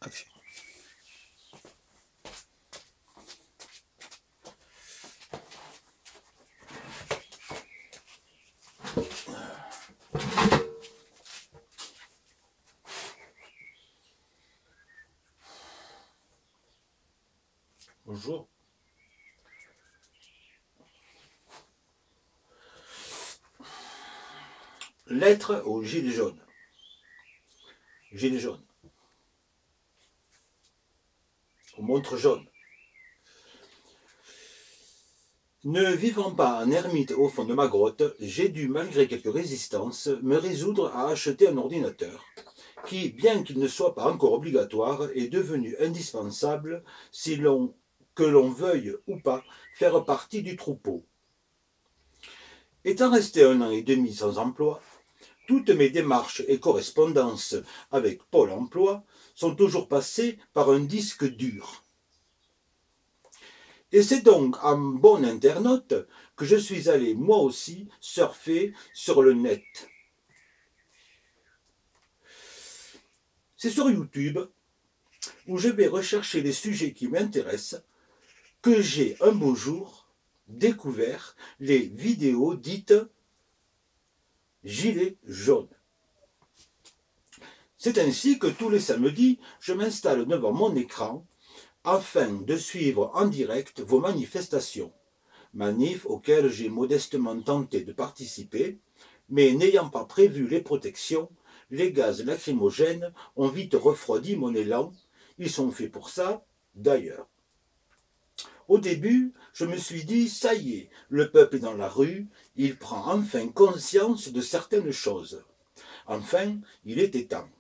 Action. Bonjour. Lettre aux gilets jaunes. Gilets jaunes. Aux montres jaunes. Ne vivant pas en ermite au fond de ma grotte, j'ai dû, malgré quelques résistances, me résoudre à acheter un ordinateur qui, bien qu'il ne soit pas encore obligatoire, est devenu indispensable que l'on veuille ou pas faire partie du troupeau. Étant resté 1 an et demi sans emploi, toutes mes démarches et correspondances avec Pôle emploi sont toujours passées par un disque dur. Et c'est donc en bon internaute que je suis allé moi aussi surfer sur le net. C'est sur YouTube, où je vais rechercher les sujets qui m'intéressent, que j'ai un beau jour découvert les vidéos dites gilets jaunes. C'est ainsi que tous les samedis, je m'installe devant mon écran afin de suivre en direct vos manifestations. Manifs auxquelles j'ai modestement tenté de participer, mais n'ayant pas prévu les protections, les gaz lacrymogènes ont vite refroidi mon élan. Ils sont faits pour ça, d'ailleurs. Au début, je me suis dit, ça y est, le peuple est dans la rue, il prend enfin conscience de certaines choses. Enfin, il était temps.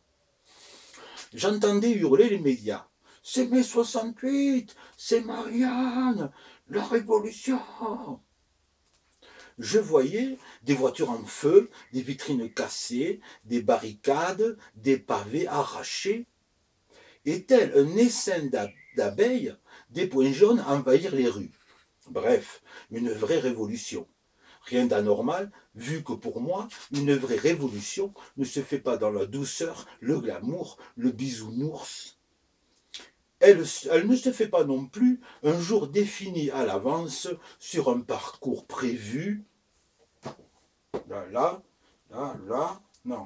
J'entendais hurler les médias. C'est mai 68, c'est Marianne, la révolution. Je voyais des voitures en feu, des vitrines cassées, des barricades, des pavés arrachés. Et tel un essaim d'abeilles, des points jaunes envahir les rues. Bref, une vraie révolution. Rien d'anormal, vu que pour moi, une vraie révolution ne se fait pas dans la douceur, le glamour, le bisounours. Elle ne se fait pas non plus un jour défini à l'avance sur un parcours prévu. Là, non.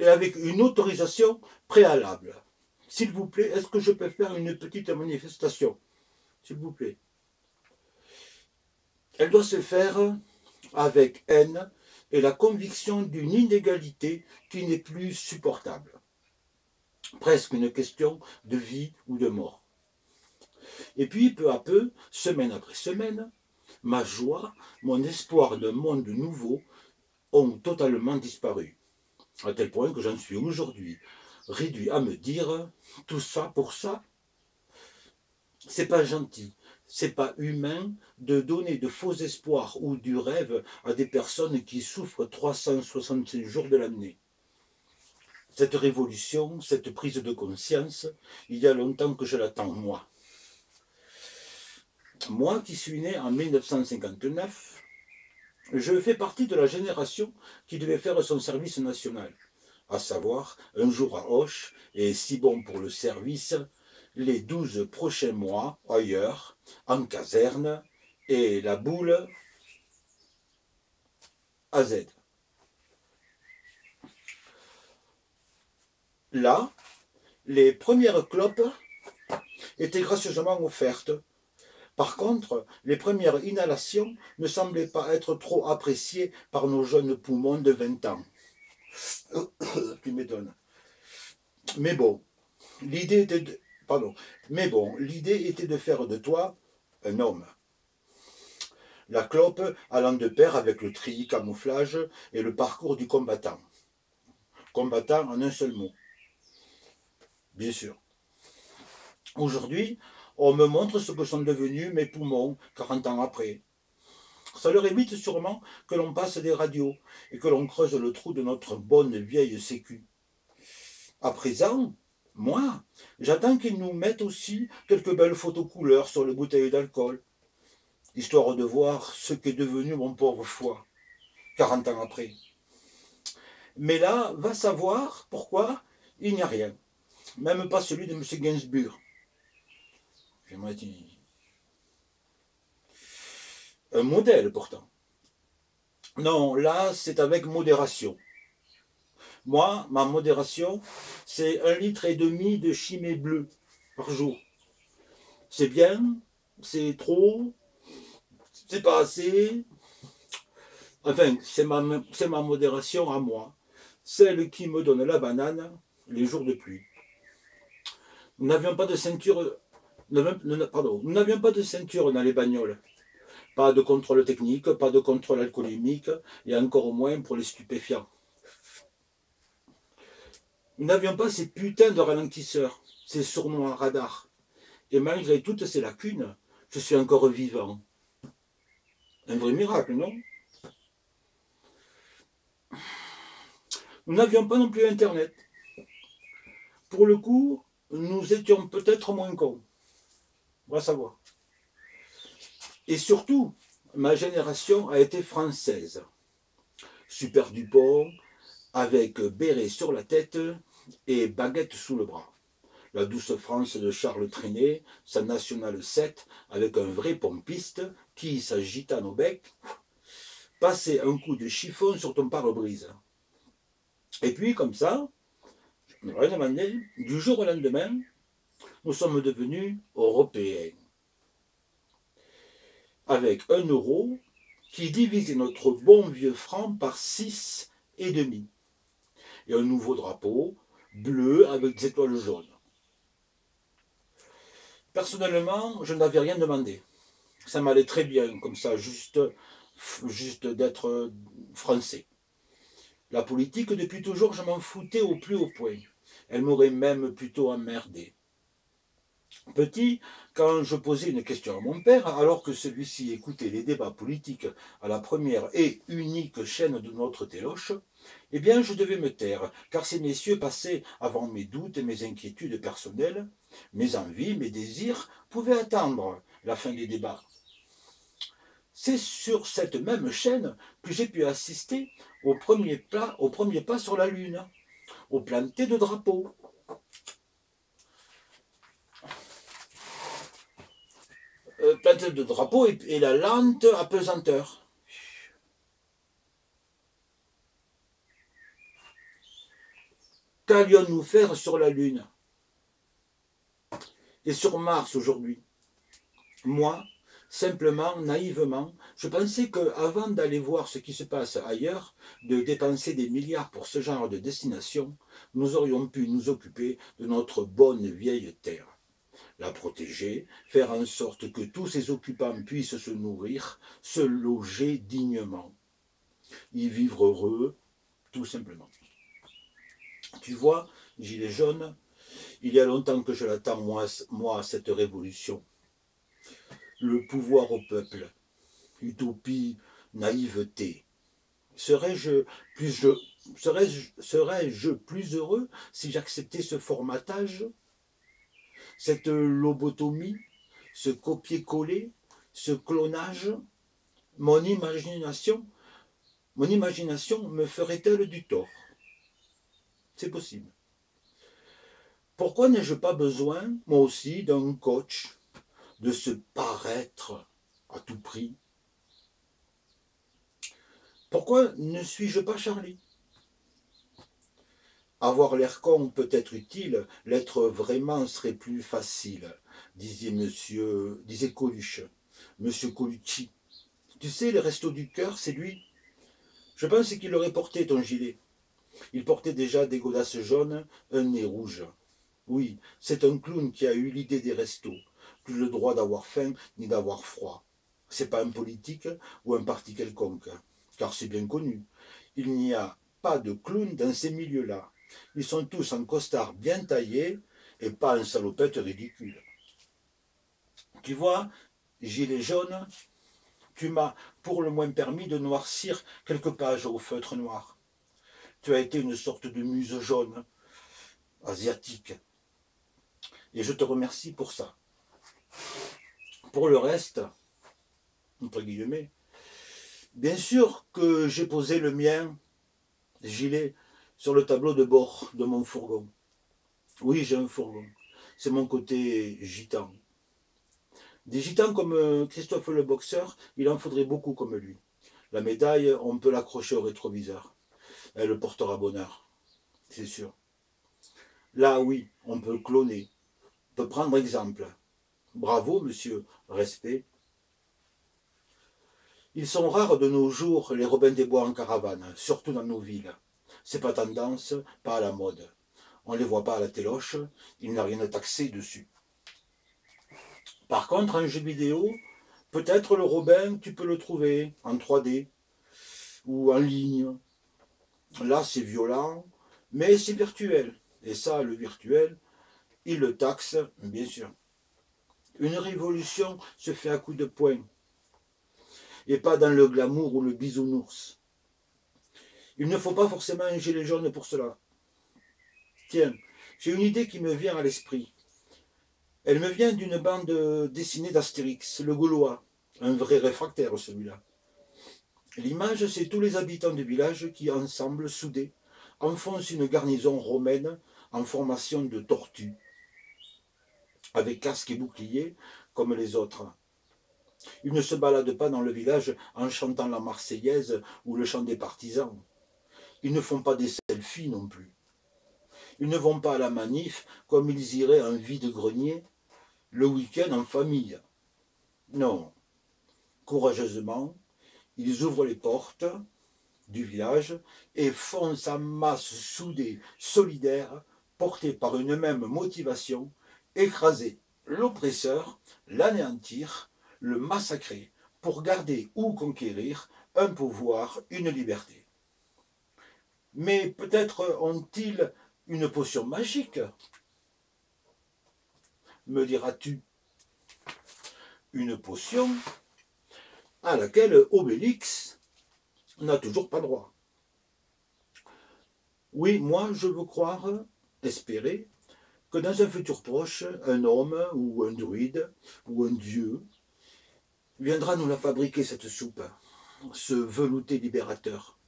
Et avec une autorisation préalable. S'il vous plaît, est-ce que je peux faire une petite manifestation? S'il vous plaît. Elle doit se faire avec haine et la conviction d'une inégalité qui n'est plus supportable. Presque une question de vie ou de mort. Et puis, peu à peu, semaine après semaine, ma joie, mon espoir d'un monde nouveau ont totalement disparu. À tel point que j'en suis aujourd'hui réduit à me dire, tout ça pour ça, c'est pas gentil, c'est pas humain de donner de faux espoirs ou du rêve à des personnes qui souffrent 365 jours de l'année. Cette révolution, cette prise de conscience, il y a longtemps que je l'attends, moi. Moi qui suis né en 1959, je fais partie de la génération qui devait faire son service national, à savoir un jour à Auch, et si bon pour le service, les 12 prochains mois ailleurs, en caserne, et la boule à Z. Là, les premières clopes étaient gracieusement offertes. Par contre, les premières inhalations ne semblaient pas être trop appréciées par nos jeunes poumons de 20 ans. Tu m'étonnes. Mais bon, l'idée était de faire de toi un homme. La clope allant de pair avec le treillis camouflage et le parcours du combattant. Combattant en un seul mot. Bien sûr. Aujourd'hui, on me montre ce que sont devenus mes poumons 40 ans après. Ça leur évite sûrement que l'on passe des radios et que l'on creuse le trou de notre bonne vieille sécu. À présent, moi, j'attends qu'ils nous mettent aussi quelques belles photos couleurs sur les bouteilles d'alcool, histoire de voir ce qu'est devenu mon pauvre foie, 40 ans après. Mais là, va savoir pourquoi il n'y a rien. Même pas celui de M. Gainsbourg. J'aimerais dire un modèle pourtant. Non, là, c'est avec modération. Moi, ma modération, c'est 1,5 litre de chimée bleue par jour. C'est bien, c'est trop, c'est pas assez. Enfin, c'est ma modération à moi. Celle qui me donne la banane les jours de pluie. Nous n'avions pas de ceinture. Pardon, nous n'avions pas de ceinture dans les bagnoles. Pas de contrôle technique, pas de contrôle alcoolémique, et encore moins pour les stupéfiants. Nous n'avions pas ces putains de ralentisseurs, ces sournois radars. Et malgré toutes ces lacunes, je suis encore vivant. Un vrai miracle, non? Nous n'avions pas non plus Internet. Pour le coup, nous étions peut-être moins cons. On va savoir. Et surtout, ma génération a été française. Super Dupont, avec béret sur la tête et baguette sous le bras. La douce France de Charles Trenet, sa nationale 7, avec un vrai pompiste qui, sa gitane au bec, passait un coup de chiffon sur ton pare-brise. Et puis, comme ça, du jour au lendemain, nous sommes devenus européens. Avec 1 € qui divisait notre bon vieux franc par 6,5. Et un nouveau drapeau, bleu avec des étoiles jaunes. Personnellement, je n'avais rien demandé. Ça m'allait très bien, comme ça, juste d'être français. La politique, depuis toujours, je m'en foutais au plus haut point. Elle m'aurait même plutôt emmerdé. Petit, quand je posais une question à mon père, alors que celui-ci écoutait les débats politiques à la première et unique chaîne de notre téloche, eh bien je devais me taire, car ces messieurs passaient avant mes doutes et mes inquiétudes personnelles, mes envies, mes désirs pouvaient attendre la fin des débats. C'est sur cette même chaîne que j'ai pu assister au premier pas sur la Lune, au planté de drapeaux. Planté de drapeaux et la lente apesanteur. Qu'allions-nous faire sur la Lune et sur Mars aujourd'hui? Moi, simplement, naïvement, je pensais qu'avant d'aller voir ce qui se passe ailleurs, de dépenser des milliards pour ce genre de destination, nous aurions pu nous occuper de notre bonne vieille Terre. La protéger, faire en sorte que tous ses occupants puissent se nourrir, se loger dignement, y vivre heureux, tout simplement. Tu vois, gilet jaune, il y a longtemps que je l'attends, moi, cette révolution. Le pouvoir au peuple, utopie, naïveté. Serais-je plus heureux si j'acceptais ce formatage, cette lobotomie, ce copier-coller, ce clonage? Mon imagination me ferait-elle du tort? C'est possible. Pourquoi n'ai-je pas besoin, moi aussi, d'un coach, de se paraître à tout prix? Pourquoi ne suis-je pas Charlie? Avoir l'air con peut être utile, l'être vraiment serait plus facile, disait Coluche, monsieur Colucci. Tu sais, les restos du cœur, c'est lui. Je pense qu'il aurait porté ton gilet. Il portait déjà des godasses jaunes, un nez rouge. Oui, c'est un clown qui a eu l'idée des restos. Plus le droit d'avoir faim ni d'avoir froid. C'est pas un politique ou un parti quelconque, car c'est bien connu. Il n'y a pas de clown dans ces milieux-là. Ils sont tous en costard bien taillé et pas en salopette ridicule. Tu vois, gilet jaune, tu m'as pour le moins permis de noircir quelques pages au feutre noir. Tu as été une sorte de muse jaune, asiatique. Et je te remercie pour ça. Pour le reste, entre guillemets, bien sûr que j'ai posé le mien gilet sur le tableau de bord de mon fourgon. Oui, j'ai un fourgon. C'est mon côté gitan. Des gitans comme Christophe le boxeur, il en faudrait beaucoup comme lui. La médaille, on peut l'accrocher au rétroviseur. Elle portera bonheur, c'est sûr. Là, oui, on peut cloner. On peut prendre exemple. Bravo, monsieur, respect. Ils sont rares de nos jours, les Robins des Bois en caravane, surtout dans nos villes. C'est pas tendance, pas à la mode. On les voit pas à la téloche, il n'y a rien à taxer dessus. Par contre, en jeu vidéo, peut-être le Robin, tu peux le trouver en 3D ou en ligne. Là, c'est violent, mais c'est virtuel. Et ça, le virtuel, il le taxe, bien sûr. Une révolution se fait à coups de poing, et pas dans le glamour ou le bisounours. Il ne faut pas forcément un gilet jaune pour cela. Tiens, j'ai une idée qui me vient à l'esprit. Elle me vient d'une bande dessinée d'Astérix, le Gaulois. Un vrai réfractaire, celui-là. L'image, c'est tous les habitants du village qui, ensemble, soudés, enfoncent une garnison romaine en formation de tortues, avec casque et bouclier, comme les autres. Ils ne se baladent pas dans le village en chantant la Marseillaise ou le chant des partisans. Ils ne font pas des selfies non plus. Ils ne vont pas à la manif comme ils iraient en vide-grenier le week-end en famille. Non. Courageusement, ils ouvrent les portes du village et foncent en masse soudée, solidaire, portés par une même motivation, écraser l'oppresseur, l'anéantir, le massacrer, pour garder ou conquérir un pouvoir, une liberté. Mais peut-être ont-ils une potion magique, me diras-tu. Une potion à laquelle Obélix n'a toujours pas droit. Oui, moi je veux croire, espérer, que dans un futur proche, un homme ou un druide ou un dieu viendra nous la fabriquer, cette soupe, ce velouté libérateur.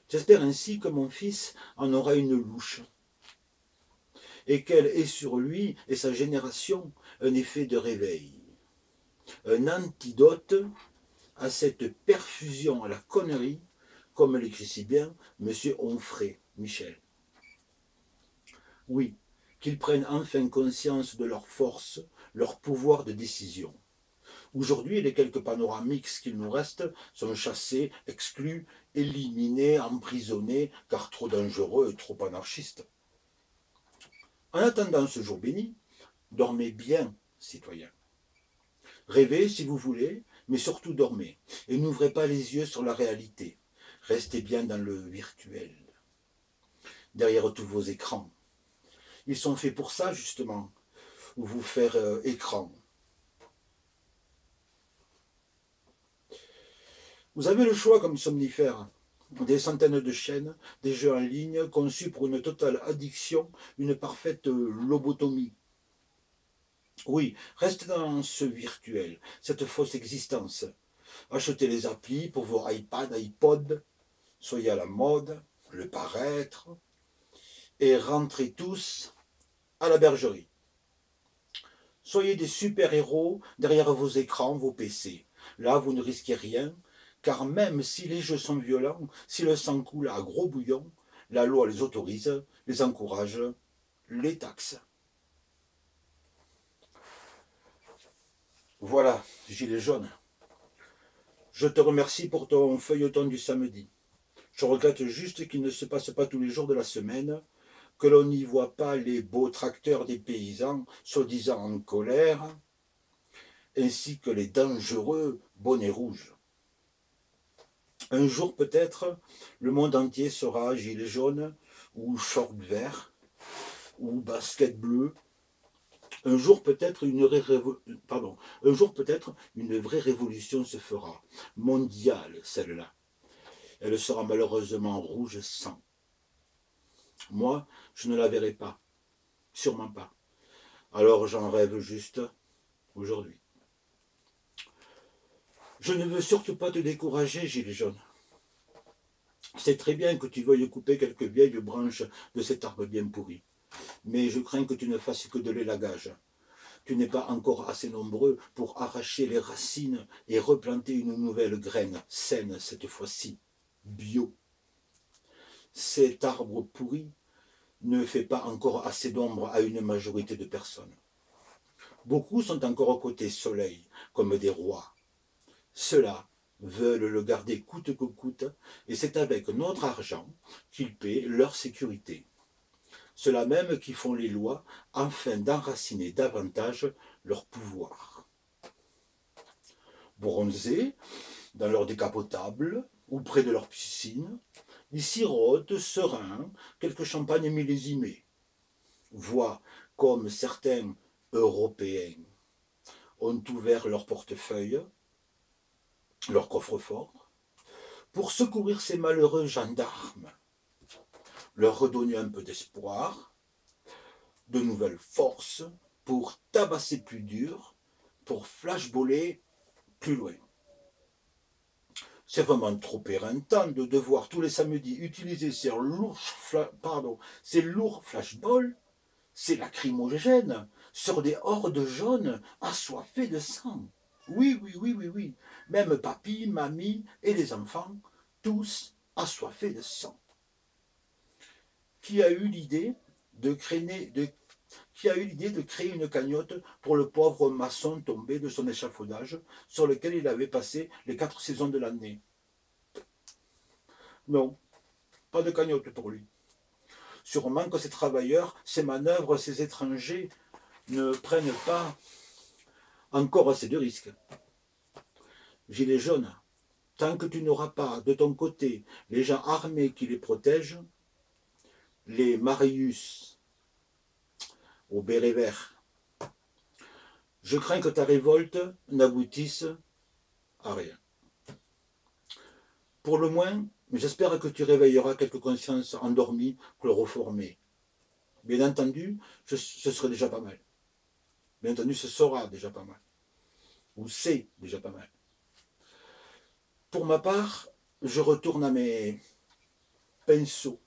J'espère ainsi que mon fils en aura une louche et qu'elle ait sur lui et sa génération un effet de réveil, un antidote à cette perfusion à la connerie, comme l'écrit si bien M. Onfray, Michel. Oui, qu'ils prennent enfin conscience de leur force, leur pouvoir de décision. Aujourd'hui, les quelques panoramiques qu'il nous reste sont chassés, exclus, éliminés, emprisonnés, car trop dangereux et trop anarchistes. En attendant ce jour béni, dormez bien, citoyens. Rêvez si vous voulez, mais surtout dormez. Et n'ouvrez pas les yeux sur la réalité. Restez bien dans le virtuel, derrière tous vos écrans. Ils sont faits pour ça, justement, vous faire écran. Vous avez le choix comme somnifère. Des centaines de chaînes, des jeux en ligne conçus pour une totale addiction, une parfaite lobotomie. Oui, restez dans ce virtuel, cette fausse existence. Achetez les applis pour vos iPads, iPods, soyez à la mode, le paraître, et rentrez tous à la bergerie. Soyez des super-héros derrière vos écrans, vos PC. Là, vous ne risquez rien, car même si les jeux sont violents, si le sang coule à gros bouillon, la loi les autorise, les encourage, les taxe. Voilà, gilet jaune. Je te remercie pour ton feuilleton du samedi. Je regrette juste qu'il ne se passe pas tous les jours de la semaine, que l'on n'y voit pas les beaux tracteurs des paysans, soi-disant en colère, ainsi que les dangereux bonnets rouges. Un jour peut-être, le monde entier sera gilet jaune, ou short vert, ou basket bleu. Un jour peut-être une vraie révolution se fera, mondiale celle-là. Elle sera malheureusement rouge sang. Moi, je ne la verrai pas, sûrement pas. Alors j'en rêve juste aujourd'hui. Je ne veux surtout pas te décourager, gilet jaune. C'est très bien que tu veuilles couper quelques vieilles branches de cet arbre bien pourri, mais je crains que tu ne fasses que de l'élagage. Tu n'es pas encore assez nombreux pour arracher les racines et replanter une nouvelle graine, saine cette fois-ci, bio. Cet arbre pourri ne fait pas encore assez d'ombre à une majorité de personnes. Beaucoup sont encore côté soleil, comme des rois. Ceux-là veulent le garder coûte que coûte, et c'est avec notre argent qu'ils paient leur sécurité. Ceux-là même qui font les lois afin d'enraciner davantage leur pouvoir. Bronzés, dans leur décapotable ou près de leur piscine, ils sirotent sereins quelques champagnes millésimés. Voient comme certains Européens ont ouvert leur portefeuille, leur coffre-fort, pour secourir ces malheureux gendarmes, leur redonner un peu d'espoir, de nouvelles forces pour tabasser plus dur, pour flashballer plus loin. C'est vraiment trop éreintant de devoir tous les samedis utiliser ces lourds flashballs, ces lacrymogènes, sur des hordes jaunes assoiffées de sang. Oui, oui, oui, oui, oui. Même papy, mamie et les enfants, tous assoiffés de sang. Qui a eu l'idée de créer une cagnotte pour le pauvre maçon tombé de son échafaudage sur lequel il avait passé les 4 saisons de l'année? Non, pas de cagnotte pour lui. Sûrement que ces travailleurs, ces manœuvres, ces étrangers ne prennent pas encore assez de risques. Gilets jaunes, tant que tu n'auras pas de ton côté les gens armés qui les protègent, les Marius au béret vert, je crains que ta révolte n'aboutisse à rien. Pour le moins, j'espère que tu réveilleras quelques consciences endormies, chloroformées. Bien entendu, ce serait déjà pas mal. Bien entendu, ce sera déjà pas mal. Ou c'est déjà pas mal. Pour ma part, je retourne à mes pinceaux.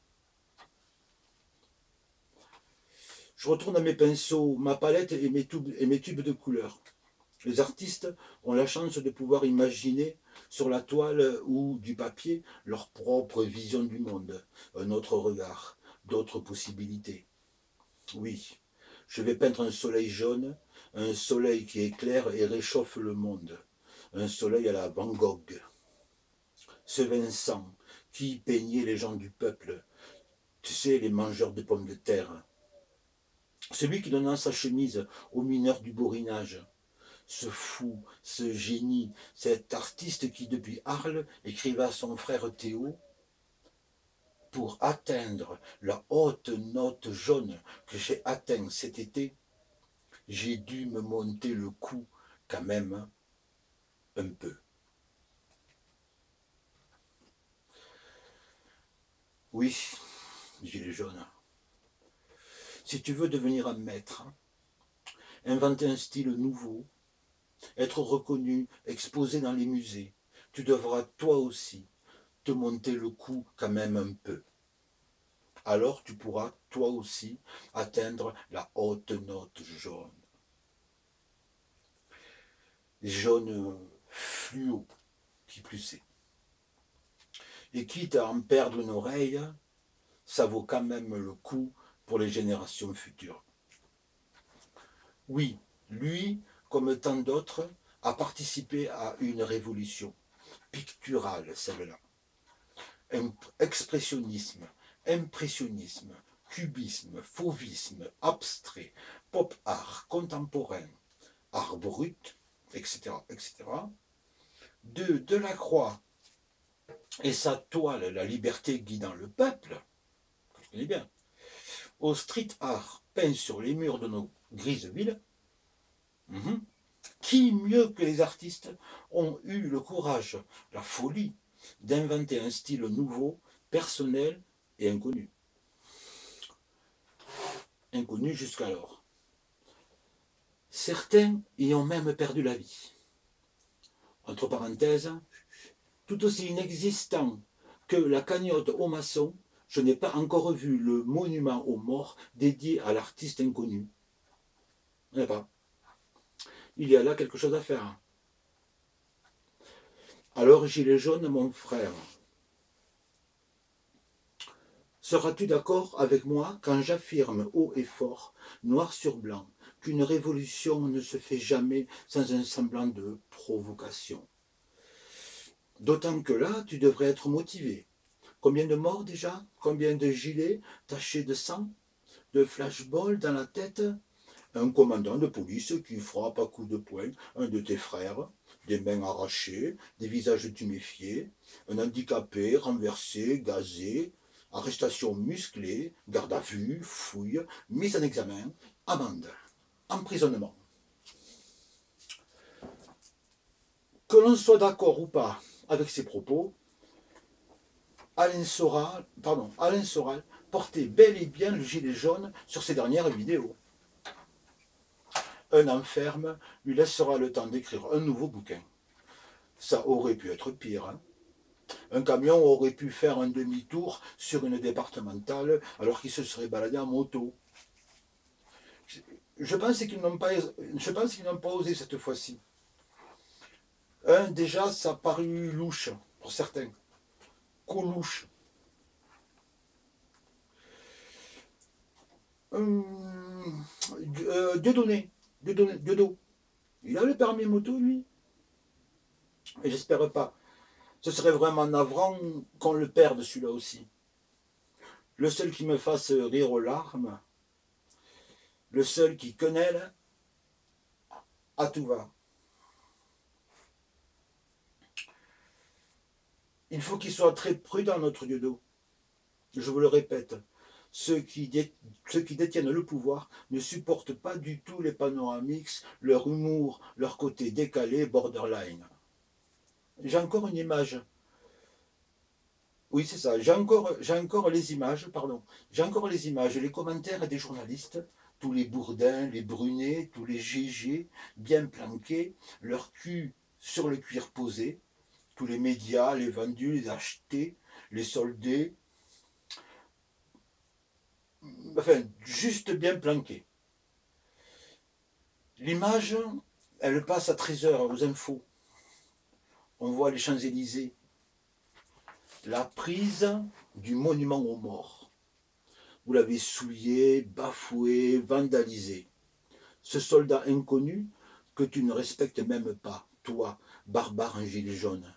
Je retourne à mes pinceaux, ma palette et mes tubes de couleurs. Les artistes ont la chance de pouvoir imaginer sur la toile ou du papier leur propre vision du monde, un autre regard, d'autres possibilités. Oui, je vais peindre un soleil jaune, un soleil qui éclaire et réchauffe le monde, un soleil à la Van Gogh. Ce Vincent qui peignait les gens du peuple, tu sais, les mangeurs de pommes de terre. Celui qui donna sa chemise aux mineurs du borinage. Ce fou, ce génie, cet artiste qui, depuis Arles, écrivait à son frère Théo: pour atteindre la haute note jaune que j'ai atteint cet été, j'ai dû me monter le cou quand même un peu. Oui, gilet jaune. Si tu veux devenir un maître, inventer un style nouveau, être reconnu, exposé dans les musées, tu devras toi aussi te monter le cou quand même un peu. Alors tu pourras toi aussi atteindre la haute note jaune. Jaune fluo, qui plus est. Et quitte à en perdre une oreille, ça vaut quand même le coup pour les générations futures. Oui, lui, comme tant d'autres, a participé à une révolution picturale, celle-là. Expressionnisme, impressionnisme, cubisme, fauvisme, abstrait, pop art, contemporain, art brut, etc., etc. De Delacroix et sa toile La liberté guidant le peuple, que je connais bien, au street art peint sur les murs de nos grises villes, qui mieux que les artistes ont eu le courage, la folie d'inventer un style nouveau, personnel et inconnu. Inconnu jusqu'alors. Certains y ont même perdu la vie. Entre parenthèses, tout aussi inexistant que la cagnotte aux maçons, je n'ai pas encore vu le monument aux morts dédié à l'artiste inconnu. Il n'y a pas. Il y a là quelque chose à faire. Alors, gilet jaune, mon frère, seras-tu d'accord avec moi quand j'affirme haut et fort, noir sur blanc, qu'une révolution ne se fait jamais sans un semblant de provocation? D'autant que là, tu devrais être motivé. Combien de morts déjà? Combien de gilets tachés de sang? De flashballs dans la tête? Un commandant de police qui frappe à coups de poing un de tes frères, des mains arrachées, des visages tuméfiés, un handicapé renversé, gazé, arrestation musclée, garde à vue, fouille, mise en examen, amende, emprisonnement. Que l'on soit d'accord ou pas avec ces propos, Alain Soral portait bel et bien le gilet jaune sur ses dernières vidéos. Un enferme lui laissera le temps d'écrire un nouveau bouquin. Ça aurait pu être pire. Hein. Un camion aurait pu faire un demi-tour sur une départementale alors qu'il se serait baladé en moto. Je pense qu'ils n'ont pas osé cette fois-ci. Déjà, ça a paru louche pour certains. Colouche. Dieudonné. Il a le permis moto, lui. Et j'espère pas. Ce serait vraiment navrant qu'on le perde, celui-là aussi. Le seul qui me fasse rire aux larmes, le seul qui quenelle, à tout va. Il faut qu'il soit très prudent, notre Dieudo. Je vous le répète, ceux qui détiennent le pouvoir ne supportent pas du tout les panoramiques, leur humour, leur côté décalé, borderline. J'ai encore une image. Oui, c'est ça. J'ai encore les images, pardon. J'ai encore les images, les commentaires des journalistes, tous les bourdins, les brunets, tous les GG, bien planqués, leur cul sur le cuir posé, tous les médias, les vendus, les achetés, les soldés, enfin, juste bien planqués. L'image, elle passe à 13h aux infos. On voit les Champs-Élysées. La prise du monument aux morts. Vous l'avez souillé, bafoué, vandalisé. Ce soldat inconnu que tu ne respectes même pas, toi, barbare en gilet jaune.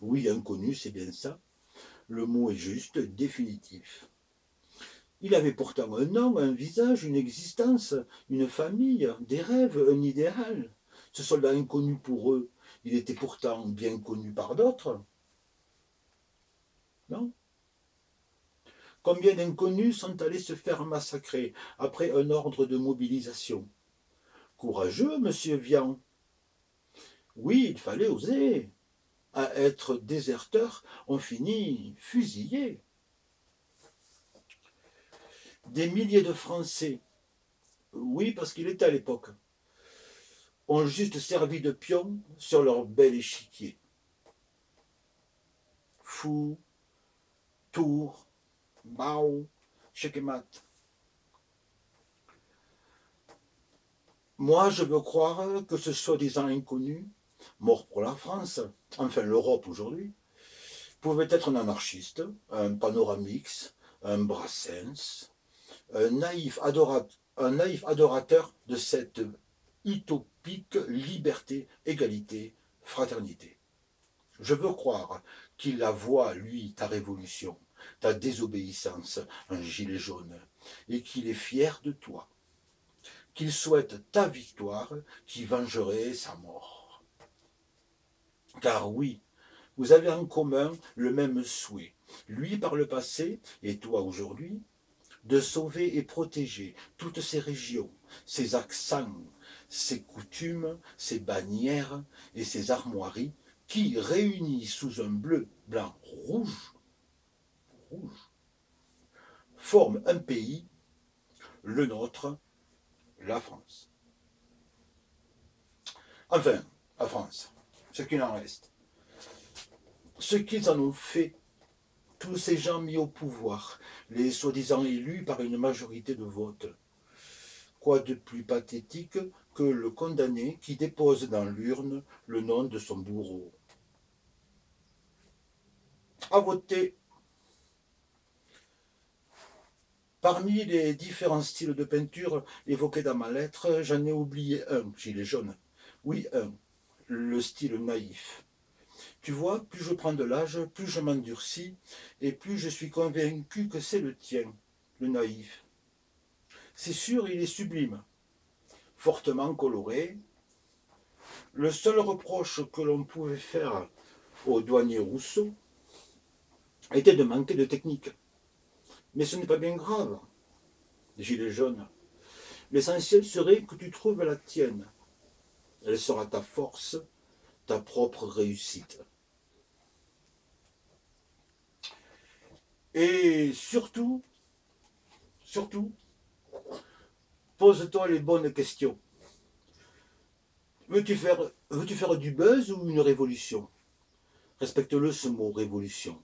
Oui, inconnu, c'est bien ça. Le mot est juste, définitif. Il avait pourtant un nom, un visage, une existence, une famille, des rêves, un idéal. Ce soldat inconnu pour eux, il était pourtant bien connu par d'autres. Non? Combien d'inconnus sont allés se faire massacrer après un ordre de mobilisation? Courageux, monsieur Vian. Oui, il fallait oser. À être déserteur, on finit fusillé. Des milliers de Français, oui, parce qu'il était à l'époque, ont juste servi de pion sur leur bel échiquier. Fou, Tours, Mao, Checkmate. Moi, je veux croire que ce soi-disant inconnu, mort pour la France, enfin l'Europe aujourd'hui, pouvait être un anarchiste, un panoramix, un Brassens, un naïf adorateur de cette utopique liberté, égalité, fraternité. Je veux croire qu'il la voit, lui, ta révolution, ta désobéissance, un gilet jaune, et qu'il est fier de toi, qu'il souhaite ta victoire qui vengerait sa mort. Car oui, vous avez en commun le même souhait, lui par le passé et toi aujourd'hui, de sauver et protéger toutes ces régions, ces accents, ces coutumes, ces bannières et ces armoiries qui, réunis sous un bleu, blanc, rouge, forment un pays, le nôtre, la France. Enfin, la France, ce qu'il en reste. Ce qu'ils en ont fait, tous ces gens mis au pouvoir, les soi-disant élus par une majorité de vote. Quoi de plus pathétique que le condamné qui dépose dans l'urne le nom de son bourreau? À voter. Parmi les différents styles de peinture évoqués dans ma lettre, j'en ai oublié un, gilet jaune. Oui, un, le style naïf. Tu vois, plus je prends de l'âge, plus je m'endurcis, et plus je suis convaincu que c'est le tien, le naïf. C'est sûr, il est sublime, fortement coloré. Le seul reproche que l'on pouvait faire au douanier Rousseau était de manquer de technique. Mais ce n'est pas bien grave, gilet jaune. L'essentiel serait que tu trouves la tienne. Elle sera ta force, ta propre réussite. Et surtout, pose-toi les bonnes questions. Veux-tu faire du buzz ou une révolution? Respecte-le, ce mot révolution.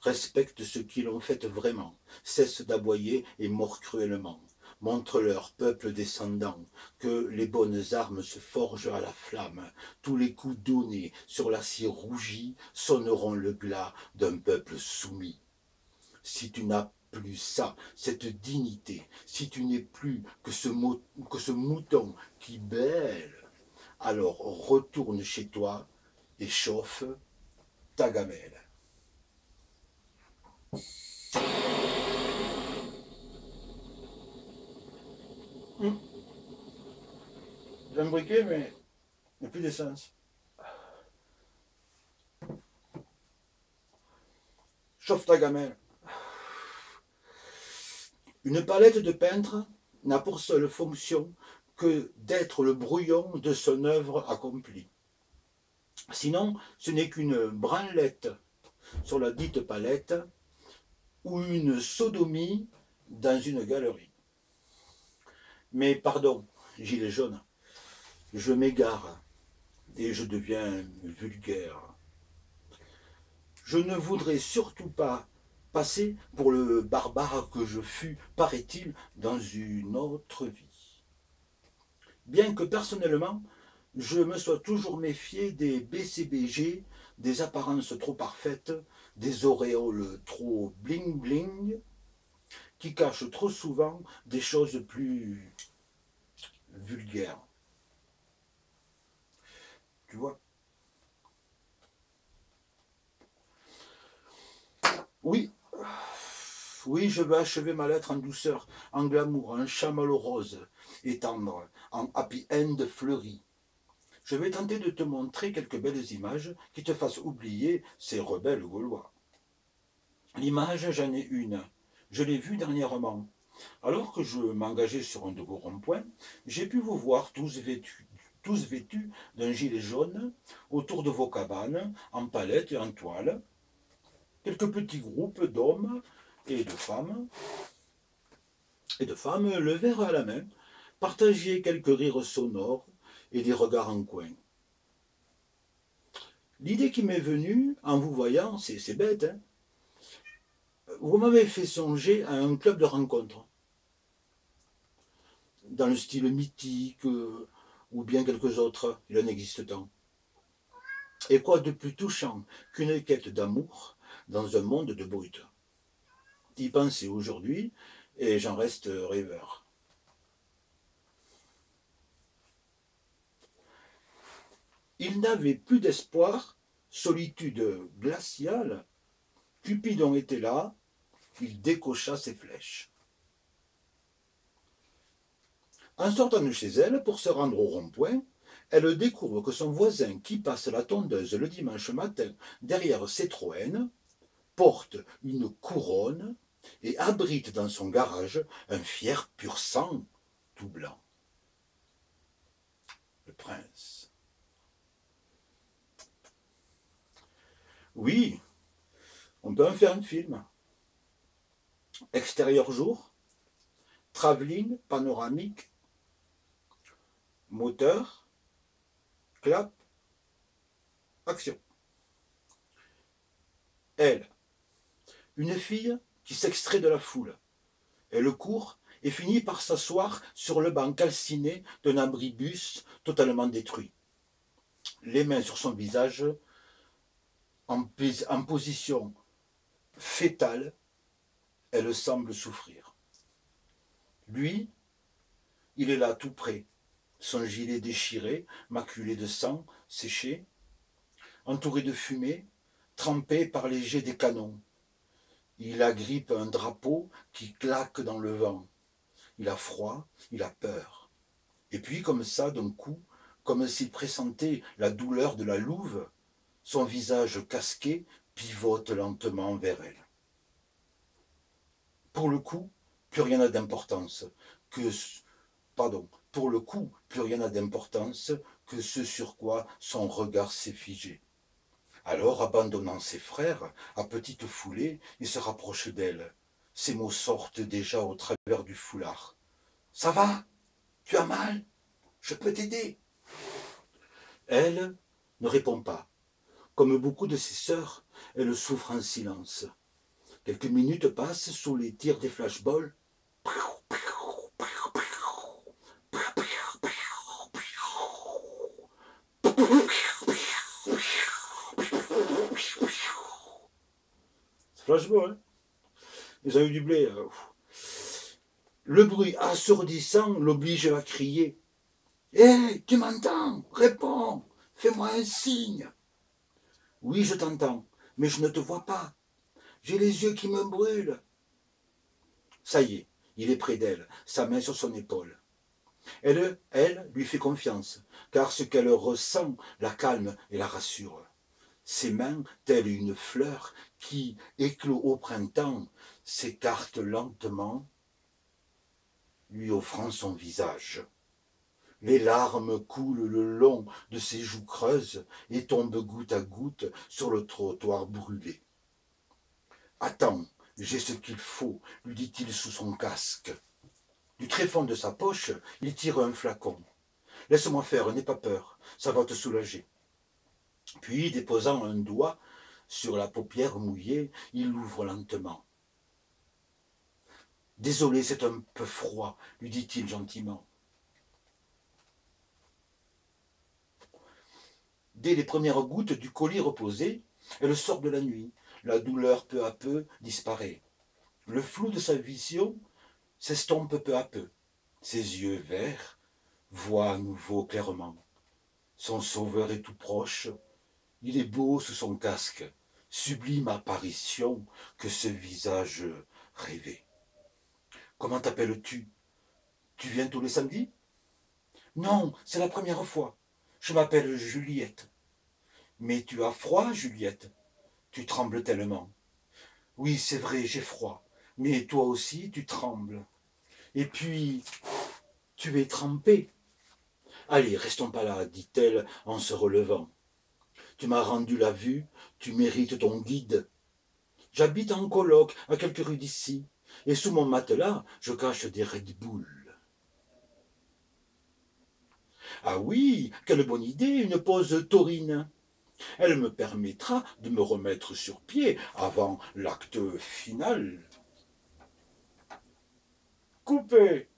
Respecte ceux qui l'ont faite vraiment. Cesse d'aboyer et mord cruellement. Montre-leur, peuple descendant, que les bonnes armes se forgent à la flamme. Tous les coups donnés sur l'acier rougi sonneront le glas d'un peuple soumis. Si tu n'as plus ça, cette dignité, si tu n'es plus que ce mouton qui bêle, alors retourne chez toi et chauffe ta gamelle. J'ai un briquet, mais il n'y a plus d'essence. Chauffe ta gamelle. Une palette de peintre n'a pour seule fonction que d'être le brouillon de son œuvre accomplie. Sinon, ce n'est qu'une branlette sur la dite palette ou une sodomie dans une galerie. Mais pardon, gilet jaune, je m'égare et je deviens vulgaire. Je ne voudrais surtout pas passer pour le barbare que je fus, paraît-il, dans une autre vie. Bien que personnellement, je me sois toujours méfié des BCBG, des apparences trop parfaites, des auréoles trop bling-bling, qui cachent trop souvent des choses plus vulgaires. Tu vois? Oui, oui, je vais achever ma lettre en douceur, en glamour, en chamallow rose et tendre, en happy end fleuri. Je vais tenter de te montrer quelques belles images qui te fassent oublier ces rebelles gaulois. L'image, j'en ai une. Je l'ai vue dernièrement. Alors que je m'engageais sur un de vos ronds-points, j'ai pu vous voir tous vêtus d'un gilet jaune, autour de vos cabanes, en palette et en toile. Quelques petits groupes d'hommes et de femmes, le verre à la main, partagiez quelques rires sonores et des regards en coin. L'idée qui m'est venue en vous voyant, c'est bête, hein, vous m'avez fait songer à un club de rencontres, dans le style mythique ou bien quelques autres, il en existe tant. Et quoi de plus touchant qu'une quête d'amour dans un monde de brutes? D'y penser aujourd'hui et j'en reste rêveur. Il n'avait plus d'espoir, solitude glaciale, Cupidon était là, il décocha ses flèches. En sortant de chez elle pour se rendre au rond-point, elle découvre que son voisin qui passe la tondeuse le dimanche matin derrière Citroën porte une couronne et abrite dans son garage un fier pur sang tout blanc. Le prince. Oui, on peut en faire un film. Extérieur jour, travelling panoramique, moteur, clap, action. Elle, Une fille qui s'extrait de la foule. Elle court et finit par s'asseoir sur le banc calciné d'un abribus totalement détruit. Les mains sur son visage, en position fétale, elle semble souffrir. Lui, il est là tout près, son gilet déchiré, maculé de sang, séché, entouré de fumée, trempé par les jets des canons. Il agrippe un drapeau qui claque dans le vent. Il a froid, il a peur. Et puis, comme ça, d'un coup, comme s'il pressentait la douleur de la louve, son visage casqué pivote lentement vers elle. Pour le coup, plus rien n'a d'importance pour le coup, plus rien n'a d'importance que ce sur quoi son regard s'est figé. Alors, abandonnant ses frères, à petite foulée, il se rapproche d'elle. Ses mots sortent déjà au travers du foulard. « Ça va? Tu as mal? Je peux t'aider ?» Elle ne répond pas. Comme beaucoup de ses sœurs, elle souffre en silence. Quelques minutes passent sous les tirs des flashballs. Flashball, hein? Ils ont eu du blé. Le bruit assourdissant l'oblige à crier. « Hé, tu m'entends? Réponds! Fais-moi un signe! » « Oui, je t'entends, mais je ne te vois pas. J'ai les yeux qui me brûlent. » Ça y est, il est près d'elle, sa main sur son épaule. Elle lui fait confiance, car ce qu'elle ressent la calme et la rassure. Ses mains, telles une fleur qui éclot au printemps, s'écartent lentement, lui offrant son visage. Les larmes coulent le long de ses joues creuses et tombent goutte à goutte sur le trottoir brûlé. « Attends, j'ai ce qu'il faut, » lui dit-il sous son casque. Du tréfonds de sa poche, il tire un flacon. « Laisse-moi faire, n'aie pas peur, ça va te soulager. » Puis, déposant un doigt sur la paupière mouillée, il l'ouvre lentement. « Désolé, c'est un peu froid, » lui dit-il gentiment. Dès les premières gouttes du colis reposé, elle sort de la nuit. La douleur peu à peu disparaît. Le flou de sa vision s'estompe peu à peu. Ses yeux verts voient à nouveau clairement. Son sauveur est tout proche. Il est beau sous son casque. Sublime apparition que ce visage rêvé. « Comment t'appelles-tu? Tu viens tous les samedis? »« Non, c'est la première fois. Je m'appelle Juliette. »« Mais tu as froid, Juliette? Tu trembles tellement. »« Oui, c'est vrai, j'ai froid. Mais toi aussi, tu trembles. Et puis, tu es trempé. »« Allez, restons pas là, dit-elle en se relevant. Tu m'as rendu la vue, tu mérites ton guide. J'habite en coloc à quelques rues d'ici, et sous mon matelas, je cache des Red Bull. »« Ah oui, quelle bonne idée, une pause taurine. Elle me permettra de me remettre sur pied avant l'acte final. » Coupé.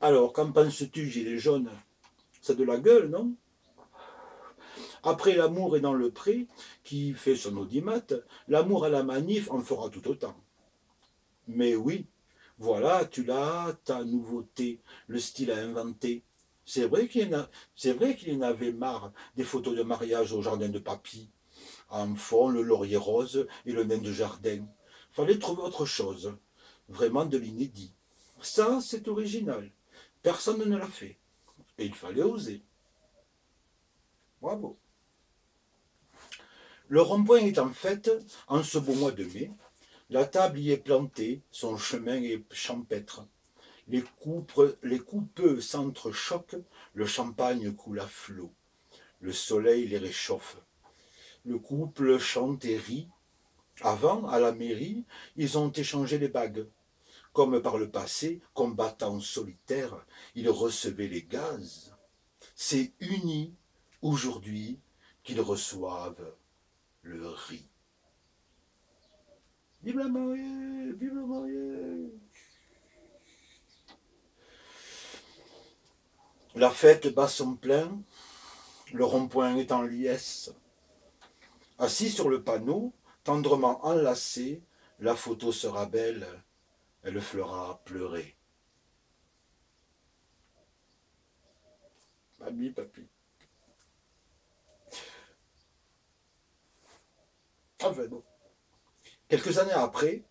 Alors, qu'en penses-tu, gilet jaune? Ça a de la gueule, non? Après l'amour est dans le pré, qui fait son audimat, l'amour à la manif en fera tout autant. Mais oui, voilà, tu l'as, ta nouveauté, le style à inventer. C'est vrai qu'il en avait marre des photos de mariage au jardin de papy. En fond, le laurier rose et le nain de jardin. Fallait trouver autre chose, vraiment de l'inédit. Ça, c'est original. Personne ne l'a fait. Et il fallait oser. Bravo. Le rond-point est en fait, en ce beau mois de mai, la table y est plantée, son chemin est champêtre. Les coupeux s'entrechoquent, le champagne coule à flot. Le soleil les réchauffe. Le couple chante et rit. Avant, à la mairie, ils ont échangé les bagues. Comme par le passé, combattants solitaires, ils recevaient les gaz. C'est unis, aujourd'hui, qu'ils reçoivent le riz. Vive la mariée, vive la mariée. La fête bat son plein, le rond-point est en liesse. Assis sur le panneau, tendrement enlacé, la photo sera belle, elle fera pleurer. Mamie, papy. Enfin bon. Quelques années après,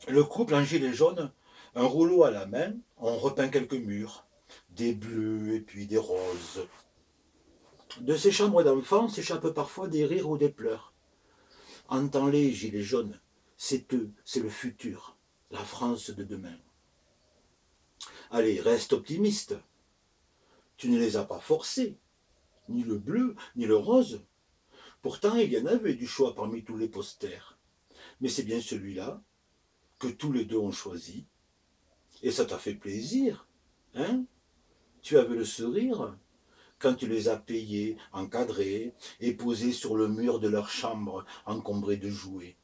le couple en gilet jaune, un rouleau à la main, on repeint quelques murs, des bleus et puis des roses. De ces chambres d'enfants s'échappent parfois des rires ou des pleurs. Entends-les, gilets jaunes, c'est eux, c'est le futur, la France de demain. Allez, reste optimiste. Tu ne les as pas forcés, ni le bleu, ni le rose. Pourtant, il y en avait du choix parmi tous les posters. Mais c'est bien celui-là que tous les deux ont choisi. Et ça t'a fait plaisir, hein? Tu avais le sourire quand tu les as payés, encadrés et posés sur le mur de leur chambre encombrée de jouets.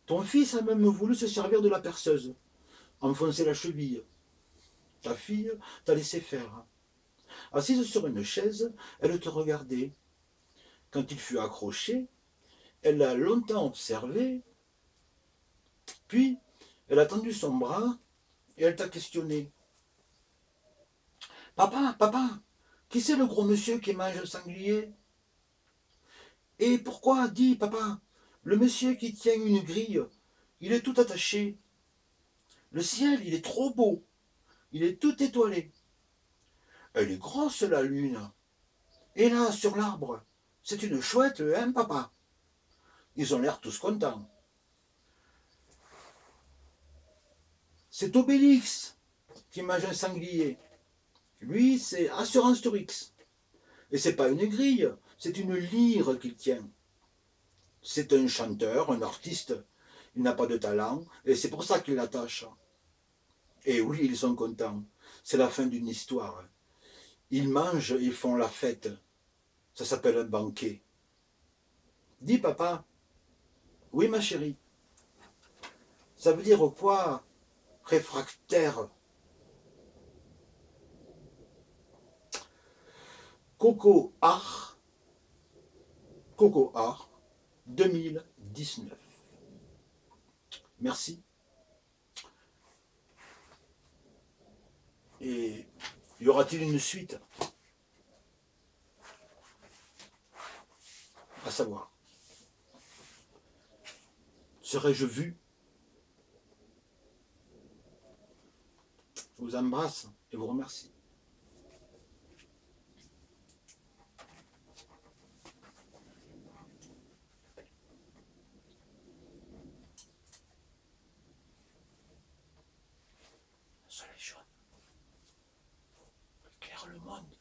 Ton fils a même voulu se servir de la perceuse, enfoncer la cheville. Ta fille t'a laissé faire. Assise sur une chaise, elle te regardait. Quand il fut accroché, elle l'a longtemps observé, puis elle a tendu son bras et elle t'a questionné. Papa, papa, qui c'est le gros monsieur qui mange le sanglier? Et pourquoi, dis, papa, le monsieur qui tient une grille, il est tout attaché. Le ciel, il est trop beau, il est tout étoilé. Elle est grosse, la lune. Et là, sur l'arbre, c'est une chouette, hein, papa? Ils ont l'air tous contents. C'est Obélix qui mange un sanglier. Lui, c'est Assurance-Turix. Et c'est pas une grille, c'est une lyre qu'il tient. C'est un chanteur, un artiste. Il n'a pas de talent, et c'est pour ça qu'il l'attache. Et oui, ils sont contents. C'est la fin d'une histoire. Ils mangent, ils font la fête. Ça s'appelle un banquet. Dis, papa. Oui, ma chérie. Ça veut dire quoi, réfractaire? Coco Art 2019. Merci. Et y aura-t-il une suite? À savoir, serai-je vu? Je vous embrasse et vous remercie. Soleil jaune, éclaire le monde.